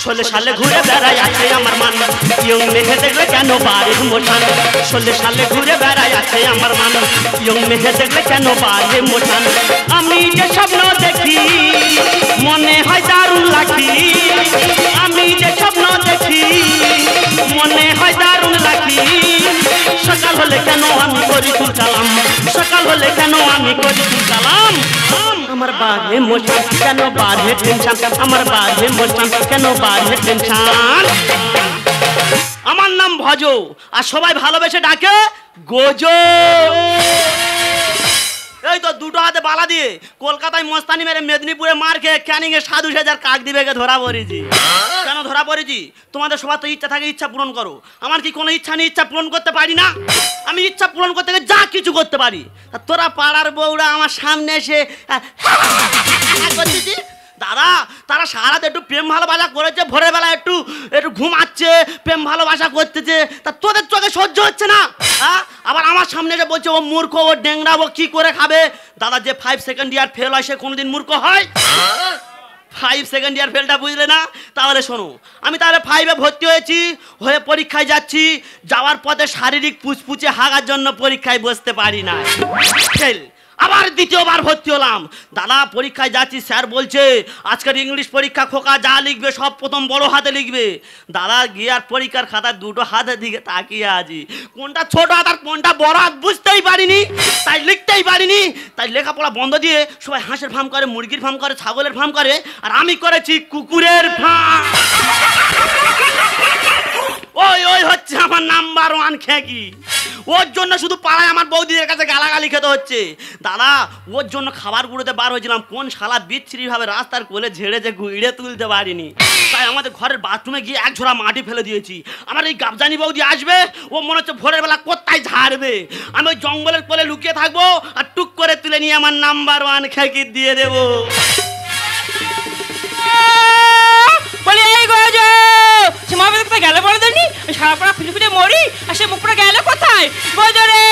16 সালে ঘুরে বেড়ায় আছে আমার মান ইয়ং মেঘে দেখলে কেন বাড়ির মোটান 16 সালে ঘুরে বেড়ায় আছে আমার মান ইয়ং মেঘে দেখলে কেন বাড়ির মোটান আমি যে স্বপ্ন দেখি মনে হয় দারুণ লাগি আমি যে স্বপ্ন দেখি মনে হয় দারুণ লাগি সকাল হলে কেন আমি করি তুল কালাম সকাল হলে কেন আমি করি তুল কালাম আমার বাড়ে মোটান কেন বাড়ে টেনশন আমার বাড়ে মোটান কেন বাড়ে টেনশন আমার নাম ভজ আর সবাই ভালোবেসে ডাকে গোজো এই তো দুটো হাতে বালা দিয়ে কলকাতায় মস্তানি মেরে মেদিনীপুরে মার খেয়ে ক্যানিং এ সাধু সেজার কাক দিবেকে ধরা পড়েছি কেন ধরা পড়েছি তোমাদের সবার তো ইচ্ছা থাকে ইচ্ছা পূরণ করো আমার কি কোনো ইচ্ছা নেই ইচ্ছা পূরণ করতে পারি না আমি ইচ্ছা পূরণ করতে গেলে যা কিছু করতে পারি তোরা পাড়ার বউরা আমার সামনে এসে করতেছি দাদা তারা সারাতে একটু প্রেম ভালোবাসা করেছে ভোরের বেলা একটু ঘুমাচ্ছে প্রেম ভালোবাসা করতেছে তা তোদের চোখে সহ্য হচ্ছে না হ্যাঁ আবার আমার সামনে যে বলছে ও মূর্খ ও ডেংরা ও কি করে খাবে দাদা যে 5 সেকেন্ড ইয়ার ফেল হয় সে কোনোদিন মূর্খ হয় 5 সেকেন্ড ইয়ার ফেলটা বুঝলে না তাহলে শোনো আমি তাহলে 5-এ ভর্তি হয়েছি হয়ে পরীক্ষায় যাচ্ছি যাওয়ার পথে শারীরিক পুচপুচে হাগার জন্য পরীক্ষায় বসতে পারি না ফেল আবার দ্বিতীয়বার ভর্তি হলাম দাদা পরীক্ষায় যাচ্ছি স্যার বলছে আজকের ইংলিশ পরীক্ষা খোকা যা লিখবে সব প্রথম বড় হাতে লিখবে দাদা গিয়ে আর পরীক্ষার খাতা দুটো হাতের দিকে তাকিয়ে আছি কোনটা ছোট হাত আর কোনটা বড় হাত বুঝতেই পারিনি তাই লিখতেই পারিনি তাই লেখাপড়া বন্ধ দিয়ে সবাই হাঁসের ফার্ম করে মুরগির ফার্ম করে ছাগলের ফার্ম করে আর আমি করেছি কুকুরের ফার্ম ওই ওই হচ্ছে আমার নাম্বার 1 খেকি ওর জন্য শুধু পাড়ায় আমার বৌদিদের কাছে গালাগালি খেতে হচ্ছে দাদা ওর জন্য খাবার গুঁড়োতে বার হয়েছিলাম কোন শালা বিচ্ছিরিভাবে রাস্তার কোলে ঝেড়েছে গুঁড়ে তুলতে পারিনি তাই আমাদের ঘরের বাথরুমে গিয়ে এক ঝোড়া মাটি ফেলে দিয়েছি আমার এই গাবজানি বৌদি আসবে ও মনে হচ্ছে ভোরের বেলা কোথায় ঝাড়বে আমি ওই জঙ্গলের কোলে লুকিয়ে থাকবো আর টুক করে তুলে নিয়ে আমার নাম্বার 1 খেকি দিয়ে দেবো বলি এই গোজো সমাবেশ কোথায় গেলে বলে দেনি সারা পাড়া খুঁজে খুঁজে মরি আর সে মুখটা গেলে কোথায় গোজো রে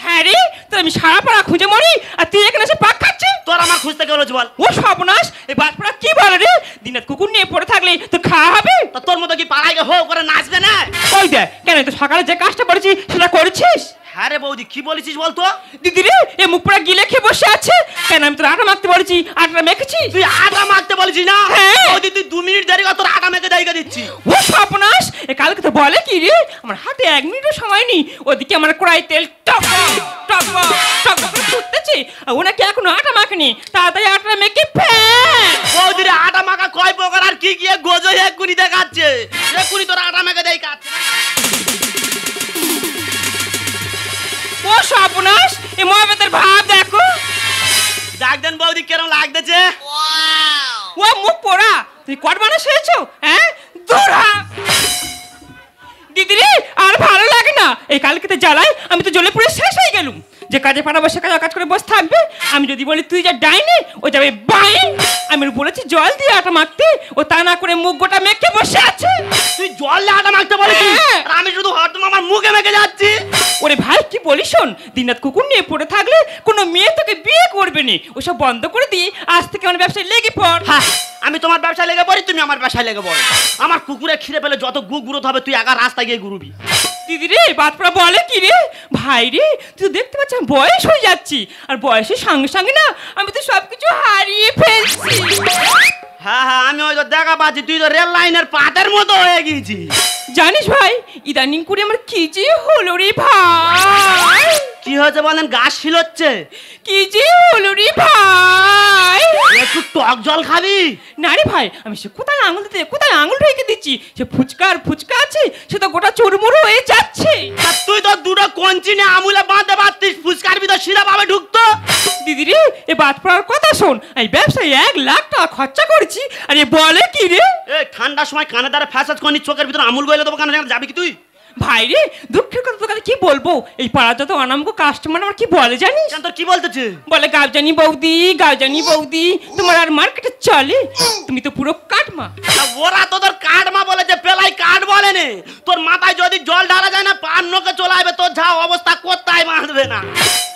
হ্যাঁ রে তো আমি সারা পাড়া খুঁজে মরি আর তুই এখানে এসে পাক খাচ্ছিস তোর আমার খুঁজতে গেল বল ও সর্বনাশ এই বাজপাড়া কি বলে রে দিনের কুকুর নিয়ে পড়ে থাকলে তো খাওয়া হবে তা তোর মতো কি পাড়ায় হো করে নাচবে না ওই দেখ কেন তো সকালে যে কাজটা করেছি সেটা করেছিস হ্যাঁ রে বৌদি কি বলেছিস বলতো দিদি রে এ মুখ পুরা গিলে খেয়ে বসে আছে কেন আমি তোর আটা মাখতে বলেছি আটা মেখেছি তুই আটা মাখতে বলেছিস না হ্যাঁ বৌদি তুই 2 মিনিট দেরি কর তোর আটা মেখে দাইকা দিচ্ছি ও সর্বনাশ এ কালকে তো বলে কি রে আমার হাতে 1 মিনিটও সময় নেই ওদিকে আমার কড়াই তেল টক টক টক করে ফুটতেছে আর ওনাকে এখনো আটা মাখেনি তাড়াতাড়ি আটা মেখে ফেল বৌদি রে আটা মাখা কয় প্রকার আর কি কি গোজো এক্ষুনি দেখাচ্ছে এক্ষুনি তোর আটা মেখে দেই কাজ ও সর্বনাশ এ মহাবেতের ভাব দেখো ডাক দেন বৌদি কেরম লাগতেছে ও মুখ পোড়া তুই কট মানুষ হয়েছো হ্যাঁ দূর হ দিদি রে আর ভালো লাগে না এই কালকেতে জ্বালায় আমি তো জ্বলে পুড়ে শেষ হয়ে গেলুম যে কাজে পাঠাবো সে কাজ করে বসে থাকবে আমি যদি বলি তুই যা ডাইনে ও যাবে বাইন আমি বলেছি জল দিয়ে আটা মাখতে ও তা না করে মুখ গোটা মেখে বসে আছে তুই জল দিয়ে আটা মাখতে বলেছিস আর আমি শুধু হরদম আমার মুখে মেখে যাচ্ছি ওরে ভাই কি বলিস শোন দিনরাত কুকুর নিয়ে পড়ে থাকলে কোনো মেয়ে তোকে বিয়ে করবে না ওসব বন্ধ করে দিয়ে আজ থেকে আমার ব্যবসায় লেগে পড় হ্যাঁ আমি তোমার ব্যবসায় লেগে পড়ি তুমি আমার ব্যবসায় লেগে পড়ো আমার কুকুরে খিরে পেলে যত গুরুত হবে তুই একা রাস্তায় গিয়ে গুরুবি দিদি রে বাতপড়া বলে কি রে ভাই রে তুই দেখতে পাচ্ছিস আমি বয়স হয়ে যাচ্ছি আর বয়সের সঙ্গে সঙ্গে না আমি তো সবকিছু হারিয়ে ফেলছি হ্যাঁ হ্যাঁ আমি ওই তো দেখা পাচ্ছি তুই তো রেল লাইনের পাতের মতো হয়ে গিয়েছিস জানিস ভাই ইদানিং করে আমার কি যে হলো রে ভাই কি হয়েছে বলেন গাছ শিলচ্ছে কি যে হলো রে ভাই একটু টক জল খাবি না রে ভাই আমি সে কোথায় আঙুল দিতে কোথায় আঙুল রেখে দিচ্ছি সে ফুচকা আছে সে তো গোটা চুরমুরু হয়ে যাচ্ছে তুই তো দুটো কঞ্চি নিয়ে আমুলে বাঁধতে পারতিস ফুচকার ভিতর শিরা পাবে ঢুকতো দিদি রে এ বাদ পড়ার কথা শোন এই ব্যবসায় 1 লাখ টাকা খরচা করেছি আর এ বলে কি রে এ ঠান্ডার সময় কানে দ্বারা ফ্যাসাজ করনি চোখের ভিতর আমুল গইলে দেবো কানে যাবি কি তুই ভাই রে, দুঃখের কথা তোকে কি বলবো, এই পাড়া যত অনামকো কাস্টমার আমার কি বলে জানিস? কেন তোর কি বলতেছে? বলে গাবজানি বৌদি তোমার আর মার্কেটে চলে, তুমি তো পুরো কাটমা। তা ওরা তোদের কাঠমা বলেছে, পেলাই কাঠ বলেনি। তোর মাথায় যদি জল ঢালা যায় না, পান নোকে চলে আসবে, তোর যা অবস্থা কোথায় বাঁধবে না।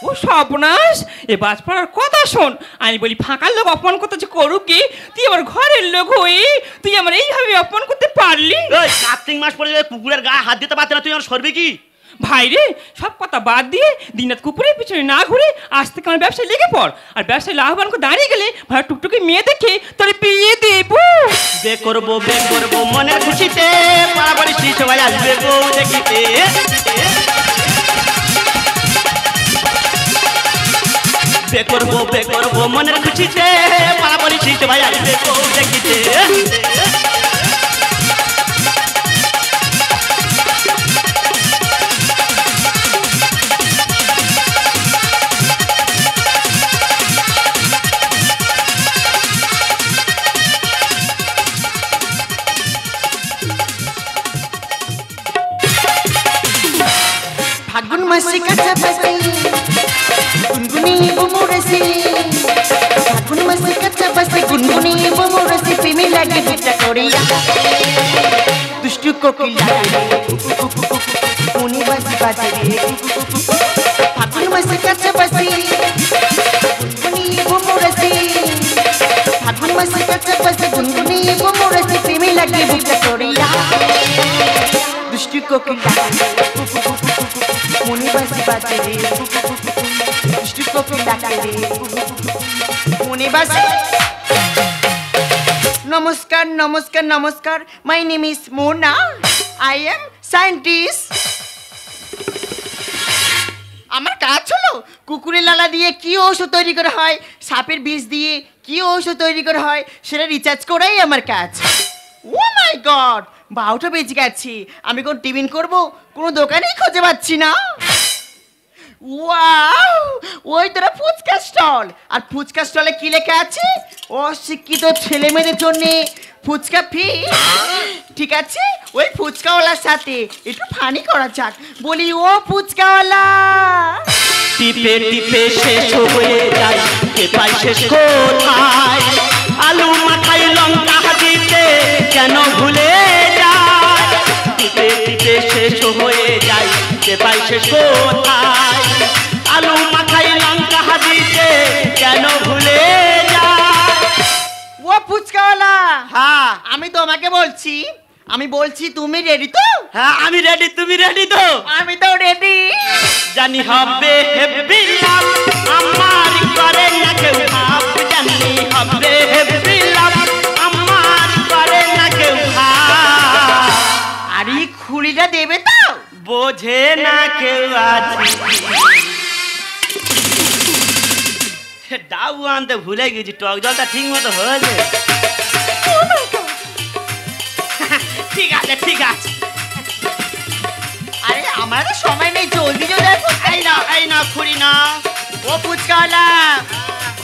ও সর্বনাশ, এ বাজপাড়ার কথা শোন। আমি বলি ফাঁকার লোক অপমান করতেছে করুক কি, তুই আমার ঘরের লোক হয়ে তুই আমার এইভাবে অপমান করতে পারলি? ওই কার্তিক মাস পরে যদি কুকুরের গায়ে হাত দিতে পারছে না, তুই আমার সরবি কি? ভাই রে, সব কথা বাদ দিয়ে দিনরাত কুকুরের পিছনে না ঘুরে আজ থেকে আমার ব্যবসায় লেগে পড়। আর ব্যবসায় লাভবান করে দাঁড়িয়ে গেলে ভাই টুকটুকি মেয়ে দেখে তোর বিয়ে দেবো। বে করবো মনের খুশিতে, পাড়াপাড়ি শ্রী সবাই আসবে বউ দেখিতে। বে করবো মনের খুশিতে, পাড়াপাড়ি শ্রী সবাই আসবে বউ দেখিতে। ফাগুন মাসে কাছাকাছি গুনগুনিয়ে বোমরেছি, ফাগুন মাসে কাছাকাছি গুনগুনিয়ে বোমরেছি, প্রেমে লাগে বুকটা করিয়া দুষ্টু কোকিলা কোনি বাজি বাজে রে। ফাগুন মাসে কাছাকাছি গুনগুনিয়ে বোমরেছি, ফাগুন মাসে কাছাকাছি গুনগুনিয়ে বোমরেছি, প্রেমে লাগে বুকটা করিয়া দুষ্টু কোকিলা মনে বাজি বাজে রে, দুষ্টু কোকিলা রে মনে বাজে। নমস্কার নমস্কার নমস্কার, my name is Mona, I am scientist. আমার কাজ হলো কুকুরের লালা দিয়ে কি ঔষধ তৈরি করা হয়, সাপের বিষ দিয়ে কি ঔষধ তৈরি করা হয় সেটা রিসার্চ করাই আমার কাজ। ও মাই গড, 12টা বেজে গেছে, আমি কোন টিফিন করব কোনো দোকানেই খুঁজে পাচ্ছি না। ওয়াও, ওই তোরা ফুচকা স্টল, আর ফুচকা স্টলে কি লেখা আছে? অশিক্ষিত ছেলে মেয়েদের জন্য ফুচকা ফ্রি। ঠিক আছে, ওই ফুচকাওয়ালার সাথে একটু ফানি করা যাক। বলি ও ফুচকাওয়ালা, টিপে টিপে শেষ হয়ে যায়, কে পাই শেষ কোথায়? আলু মাথায় লঙ্কা দিতে কেন ভুলে যায়? টিপে টিপে শেষ হয়ে যায়, কে পাই শেষ কোথায়? আলু মাথায় লঙ্কা দিতে কেন ভুলে যায়? ও ফুচকাওয়ালা, হ্যাঁ আমি তোমাকে বলছি, আমি বলছি তুমি রেডি তো? হ্যাঁ আমি রেডি, তুমি রেডি তো? আমি তো রেডি। জানি হবে হেব্বি লাভ, আমার করে না কেউ ভাব। জানি হবে হেব্বি লাভ, আমার করে না কেউ ভাব। আর এই খুলিটা দেবে তো? বোঝে না কেউ আছে। ডাউ আনতে ভুলে গেছি, টক জলটা ঠিক মতো হয়েছে। ঠিক আছে ঠিক আছে। আরে আমার তো সময় নেই, জলদি জলদি এই না খুঁড়ি না। ও ফুচকাওয়ালা,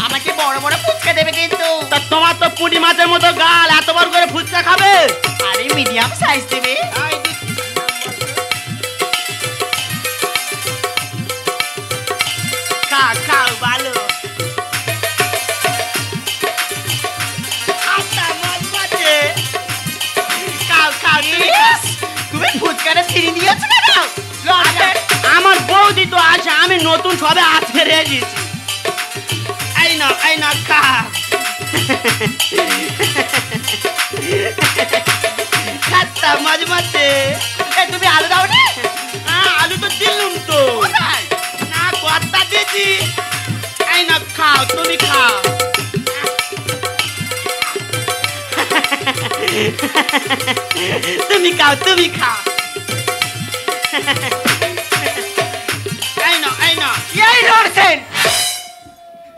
আমাকে বড় বড় ফুচকা দেবে কিন্তু। তা তোমার তো পুঁটি মাছের মতো গাল, এত বড় করে ফুচকা খাবে? আরে মিডিয়াম সাইজ দেবে। খাও ভালো। আচ্ছা মাছ মাছে খাও তুমি ফুচকাটা ছিঁড়ে দিয়েছো কেন? আমার বৌদি তো আছে, আমি নতুন সবে আজকে রেখেছি। এই না খা। খাচ্ছা মাঝে মাঝে। তুমি আলু দাও নি? আলু তো দিলুম তো। কোথায়? না কর্তা দিয়েছি। এই না খাও, তুমি খাও। তুমি খাও তুমি খাও। এই না এই নরসেন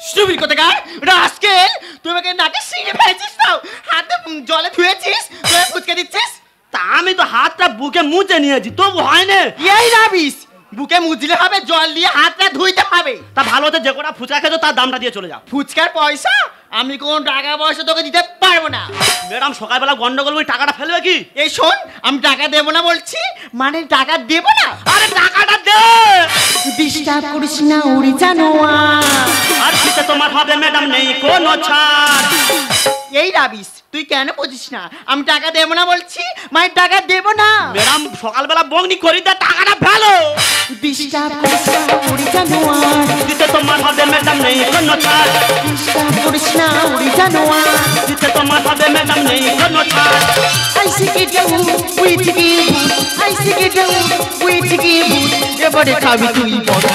স্টুপিড কোথাকার রাস্কেল, তুমি আমাকে নাকে সিঁড়ে ফেলেছিস তো, হাতে জলে ধুয়েছিস, তুই ফুচকা দিচ্ছিস। তা আমি তো হাতটা বুকে মুছে নিয়েছি, তবু হয় না। এই রাবিস, বুকে মুজলে হবে, জল দিয়ে হাতটা ধুইতে হবে। তা ভালো হতো যে কটা ফুচকা খেতো তার দামটা দিয়ে চলে যাও। ফুচকার পয়সা আমি কোন টাকা পয়সা তোকে দিতে পারবো পারবো না। ম্যাডাম সকালবেলা গন্ডগোল ওই টাকাটা ফেলবে কি? এই শোন, আমি টাকা দেবো না বলছি, মানে টাকা দেবো না। আরে টাকাটা দে। ডিস্টার্ব করিস না উড়ি জানোয়ার। আর দিতে তোমার হবে ম্যাডাম নেই কোনো ছাড়। এই রাবিস, তুই কেন বুঝিস না? আমি টাকা দেবো না বলছি, মানে টাকা দেবো না। ম্যাডাম সকালবেলা বগনি করি দে, টাকাটা ফেলো। ডিস্টার্ব করিস না উড়ি জানোয়ার। দিতে তোমার হবে ম্যাডাম নেই কোনো ছাড়। ডিস্টার্ব করিস না উড়ি জানোয়ার। দিতে তোমার হবে ম্যাডাম নেই কোনো ছাড়। I stick it down with the game. I stick it down with the game. এবারে খাবি তুই বড়া।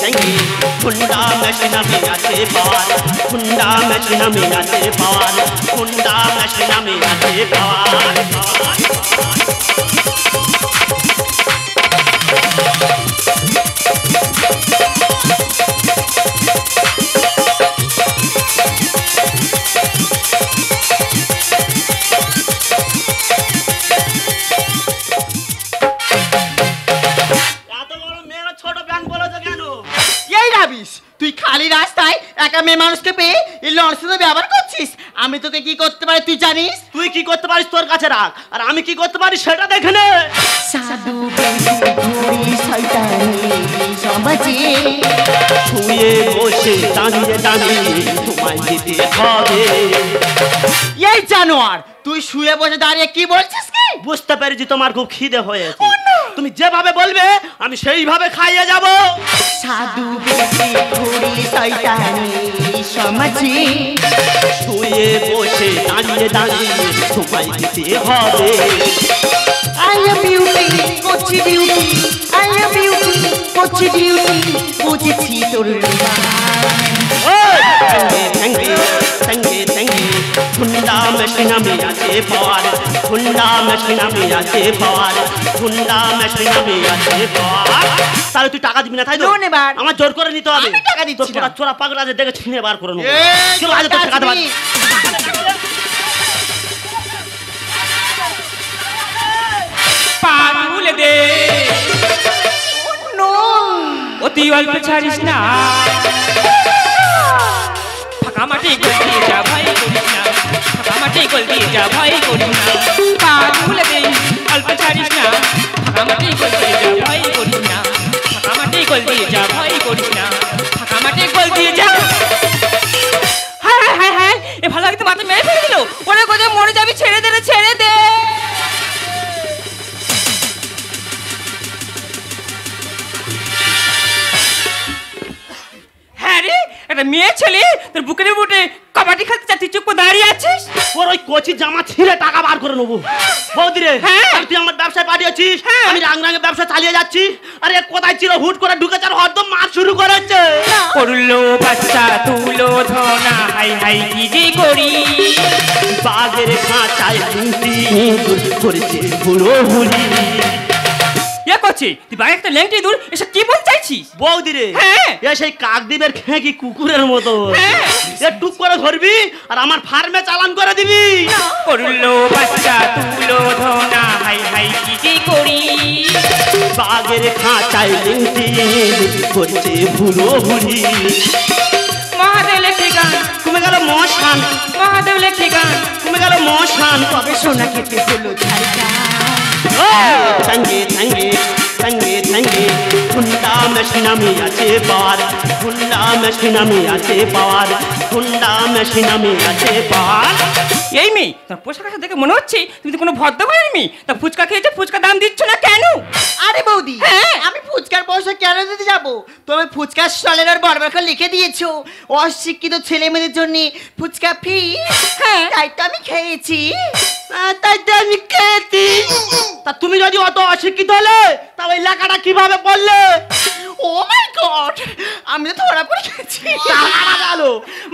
Tangi, Honda machine আমি আছে পাওয়ার, Honda machine আমি আছে পাওয়ার, Honda machine আমি আছে পাওয়ার। তুই খালি রাস্তায় একা মেয়ে মানুষকে পেয়ে এই লঞ্চে ব্যবহার করছিস। আমি তোকে কি করতে পারি তুই জানিস? তুই কি করতে পারিস তোর কাছে রাখ, আর আমি কি করতে পারি সেটা দেখে নে। সাধু ঘুরি শয়তানি সমাজে শুয়ে বসে দাঁড়িয়ে দাঁড়িয়ে তোমায় দিতে হবে। এই জানোয়ার, তুই শুয়ে বসে দাঁড়িয়ে কি বলছিস কি? বুঝতে পেরেছি তোমার খুব খিদে হয়েছে, তুমি যেভাবে বলবে আমি সেইভাবে খাইয়ে যাব। সাধু ঘুরি শয়তানি সমাজে শুয়ে বসে দাঁড়িয়ে দাঁড়িয়ে তোমায় দিতে হবে। I am beauty, করছি ডিউটি। I am beauty, করছি ডিউটি। বুঝেছি তোর হুন্ডা মেশিন আমি আছে পাওয়ার, হুন্ডা মেশিন আমি আছে পাওয়ার, হুন্ডা মেশিন আমি আছে পাওয়ার। তাহলে তুই টাকা দিবি না তাই তো? লোন এবার। আমার জোর করে নিতে হবে। আমি টাকা দিচ্ছি না। তোর চোরা পাগল আছে দেখে ছিনে বার করে নেবো। এই, চলো আজ তোর টাকা দেবার। পাগুল দে অতি অল্প ছাড়িস না, ফাঁকা মাটি গোল দিয়ে যা ভয় করিস না, ফাঁকা মাটি গোল দিয়ে যা ভয় করিস না। পাগুল দে অল্প ছাড়িস না, ফাঁকা মাটি গোল দিয়ে যা ভয় করিস না, ফাঁকা মাটি গোল দিয়ে যা ভয় করিস না, ফাঁকা মাটি গোল দিয়ে যা। হায় হায় হায়, এ ভালো লাগতে মাথা মেরে ফেলে দিল। ওরে কোথায় মরে যাবি, ছেড়ে দে রে, ছেড়ে দে। একটা মেয়ে ছেলে তোর বুকের বুটে কাবাডি খেলতে চাচ্ছিস, চুপ করে দাঁড়িয়ে আছিস। ওর ওই কচি জামা ছিঁড়ে টাকা বার করে নেবো। বৌদি রে, হ্যাঁ। তুই আমার ব্যবসায় পাঠিয়েছিস, হ্যাঁ। আমি রাং রাঙে ব্যবসা চালিয়ে যাচ্ছি। আরে কোথায় ছিল, হুট করে ঢুকেছে আর হরদম মার শুরু করেছে। করলো বাচ্চা তুলো ধনা, হাই হাই কি যে করি। বাঘের খাঁচায় লুটি করেছে বুড়ো হুড়ি। এ করছে তুই বাইরে একটা ল্যাংটি দূর এসে কি বলতে চাইছিস? বৌদি রে, হ্যাঁ। এ সেই কাকদ্বীপের খেঁকি কুকুরের মতো। হ্যাঁ। এ টুক করে ধরবি আর আমার ফার্মে চালান করে দিবি। করলো বাচ্চা তুলো ধনা, হাই হাই কি যে করি। বাঘের খাঁচায় লুটি করেছে বুড়ো হুড়ি। মহাদেব লেখে গান, কমে গেল মশান, মহাদেব লেখে গান, কমে গেল মশান। তবে সোনা খেতে হলো ঝাড়কা। সঙ্গে সঙ্গে সঙ্গে সঙ্গে হুন্ডা মেশিন আমি আছে পাওয়ার, হুন্ডা মেশিন আমি আছে পাওয়ার, হুন্ডা মেশিন আমি আছে পাওয়ার। এই মেয়ে তোর পোশাক আশাক দেখে মনে হচ্ছে তুমি তো কোনো ভদ্র ঘরের মেয়ে। তা ফুচকা খেয়েছো, ফুচকা দাম দিচ্ছ না কেন? আরে বৌদি, হ্যাঁ। আমি ফুচকার পয়সা কেন দিতে যাবো? তুমি ফুচকার স্টলের আর বড় লিখে দিয়েছো অশিক্ষিত ছেলে মেয়েদের জন্য ফুচকা ফ্রি। হ্যাঁ। তাই তো আমি খেয়েছি। তাই তো আমি খেয়েছি। তা তুমি যদি অত অশিক্ষিত হলে তা ওই লেখাটা কিভাবে পড়লে? ও মাই গড, আমি তো ধরা পড়ে গেছি। টাকাটা গেল।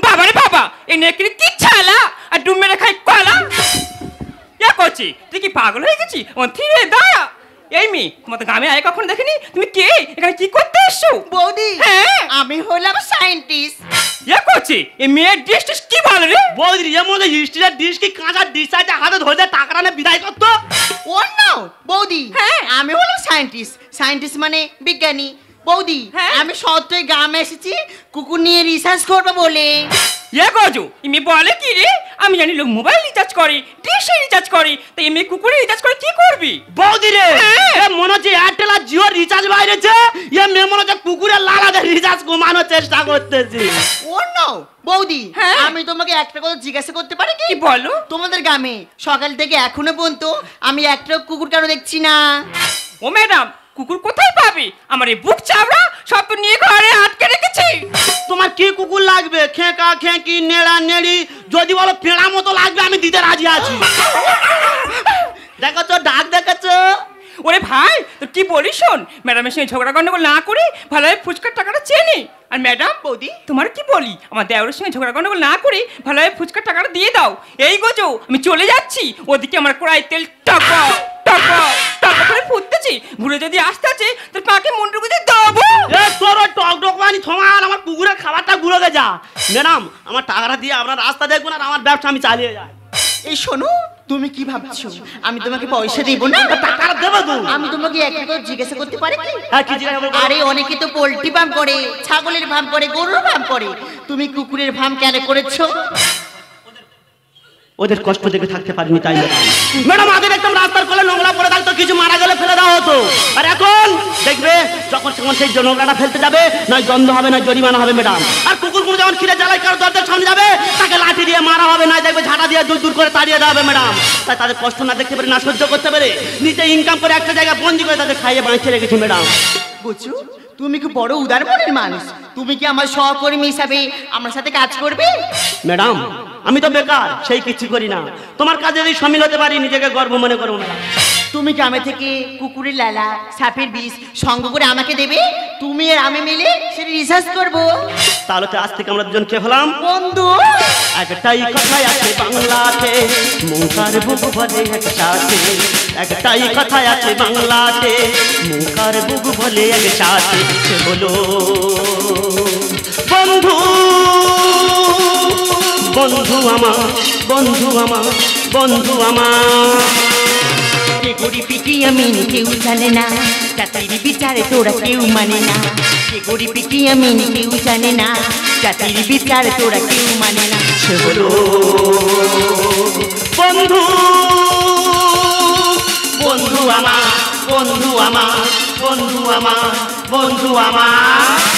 বাবারে বাবা, এই নেকড়ে কি ছালা আর ডুম মেরে খাই কলা। ইয়া করছি তুই কি পাগল হয়ে গেছি? ও থিরে দাঁড়া। এই মেয়ে তোমার তো গ্রামে আয় কখনো দেখিনি, তুমি কে, এখানে কি করতে এসছো? বৌদি, হ্যাঁ। আমি হলাম সায়েন্টিস্ট। ইয়া করছি এই মেয়ের ডিস্ট কি ভালো রে। বৌদি এর মধ্যে স্টিলের ডিশ কি কাঁচা ডিশ আছে, হাতে ধরে টাকাটা নিয়ে বিদায় করতো। ও নো বৌদি, হ্যাঁ। আমি হলাম সায়েন্টিস্ট। সায়েন্টিস্ট মানে বিজ্ঞানী, বৌদি হ্যাঁ? আমি সত্যই গ্রামে এসেছি কুকুর নিয়ে রিসার্চ করবো বলে। গজু এমনি বলে কি রে? আমি জানি লোক মোবাইল রিচার্জ করে, ডিশে রিচার্জ করে, তো এমনি কুকুরে রিচার্জ করে কি করবি? বৌদি রে হ্যাঁ। এ মনে হচ্ছে এয়ারটেল আর জিও রিচার্জ বাইরেছে, এ মেয়ে মনে হচ্ছে কুকুরের লালাদের রিচার্জ কমানোর চেষ্টা করতেছি। ও নো বৌদি, হ্যাঁ? আমি তোমাকে একটা কথা জিজ্ঞাসা করতে পারি কি? কি বলো? তোমাদের গ্রামে সকাল থেকে এখনো পর্যন্ত আমি একটা কুকুর কেন দেখছি না? ও ম্যাডাম, কুকুর কোথায় পাবে? আমার এই বুক চাবড়া সব তো নিয়ে ঘরে আটকে রেখেছি। তোমার কি কুকুর লাগবে? খেঁকা খেঁকি নেড়া নেড়ি যদি বলো পেড়া মতো লাগবে আমি দিতে রাজি আছি। দেখো তো ডাক দেখেছো? ওরে ভাই তো কি বলিস শোন, ম্যাডামের সঙ্গে ঝগড়া গন্ডগোল না করে ভালোভাবে ফুচকার টাকাটা চেয়ে নে। আর ম্যাডাম বৌদি তোমার কি বলি, আমার দেওরের সঙ্গে ঝগড়া গন্ডগোল না করে ভালোভাবে ফুচকার টাকাটা দিয়ে দাও। এই গোজো আমি চলে যাচ্ছি, ওদিকে আমার কড়াই তেল টাকা টাকা টাকা করে ফুটতেছি, ঘুরে যদি আসতে আছে তোর পাকে মুন্ডু গুঁজে দেবো। এ তোর ওই টক টক মানি থমার আমার কুকুরের খাবারটা গুলো গে যা। ম্যাডাম আমার টাকাটা দিয়ে আপনার রাস্তা দেখুন আর আমার ব্যবসা আমি চালিয়ে যাই। এই শোনো, তুমি কি ভাবছো আমি তোমাকে পয়সা দেবো না? টাকাটা দেবো তো। আমি তোমাকে একটা কথা জিজ্ঞাসা করতে পারি কি? হ্যাঁ কি জিজ্ঞাসা করবো? আরে অনেকে তো পোল্ট্রি ফার্ম করে, ছাগলের ফার্ম করে, গরুর ফার্ম করে, তুমি কুকুরের ফার্ম কেন করেছো? ওদের কষ্ট দেখে থাকতে পারিনি তাই ম্যাডাম। আগে দেখতাম রাস্তার কোলে নোংরা পড়ে থাকতো, কিছু মারা গেলে ফেলে দেওয়া হতো। আর এখন দেখবে যখন তখন সেই নোংরাটা ফেলতে যাবে, নয় গন্ধ হবে না জরিমানা হবে ম্যাডাম। আর কুকুরগুলো যখন খিদে জ্বালায় কারো দরজার সামনে যাবে তাকে লাঠি দিয়ে মারা হবে, না দেখবে ঝাঁটা দিয়ে দূর দূর করে তাড়িয়ে দেওয়া হবে ম্যাডাম। তাই তাদের কষ্ট না দেখতে পারে, না সহ্য করতে পারে, নিজে ইনকাম করে একটা জায়গায় বন্দি করে তাদের খাইয়ে বাঁচিয়ে রেখেছি ম্যাডাম। বুঝছো, তুমি কি বড় উদার মনের মানুষ। তুমি কি আমার সহকর্মী হিসাবে আমার সাথে কাজ করবে? ম্যাডাম আমি তো বেকার, সেই কিছু করি না। তোমার কাজে যদি সামিল হতে পারি নিজেকে গর্ব মনে করবো ম্যাডাম। তুমি গ্রামে থেকে কুকুরের লালা, সাপের বিষ সঙ্গ করে আমাকে দেবে, তুমি আর আমি মিলে সেটা রিসার্চ করবো। তাহলে তো আজ থেকে আমরা দুজন কে হলাম বন্ধু। একটাই কথাই আছে বাংলাতে, মুখার বুক বলে একসাথে। একটাই কথাই আছে বাংলাতে, মুখার বুক বলে একসাথে। সে হলো বন্ধু, বন্ধু আমার, বন্ধু আমার, বন্ধু আমার। কে গড়ি পিটি আমি কেউ জানে না, জাতির বিচারে তোরা কেউ মানে না। কে গড়ি পিটি আমি কেউ জানে না, জাতির বিচারে তোরা কেউ মানে না। সে হলো বন্ধু, বন্ধু আমার, বন্ধু আমার, বন্ধু আমার, বন্ধু আমার।